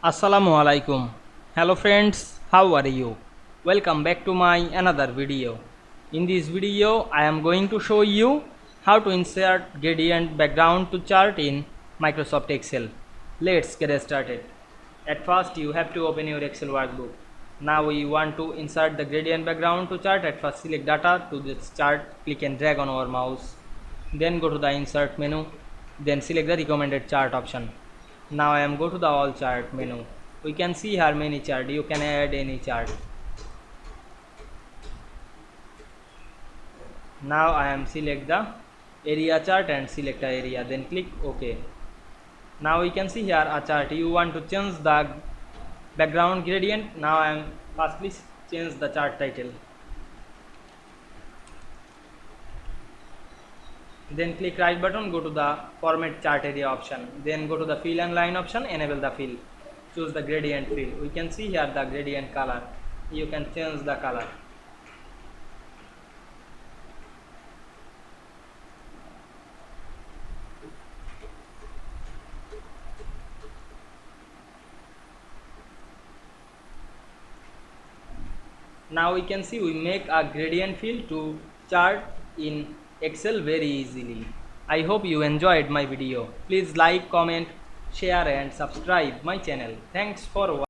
Assalamu Walaikum. Hello friends, how are you? Welcome back to my another video. In this video I am going to show you how to insert gradient background to chart in Microsoft Excel. Let's get started. At first you have to open your Excel workbook. Now we want to insert the gradient background to chart. At first select data to this chart, click and drag on our mouse. Then go to the insert menu, then select the recommended chart option. Now I am go to the all chart menu. We can see here many chart. You can add any chart. Now I am select the area chart and select the area, then click OK. Now we can see here a chart. You want to change the background gradient. Now I am firstly change the chart title. Then click right button, go to the format chart area option, then go to the fill and line option, enable the fill, choose the gradient fill. We can see here the gradient color. You can change the color. Now we can see we make a gradient fill to chart in Excel very easily. I hope you enjoyed my video. Please like, comment, share and subscribe my channel. Thanks for watching.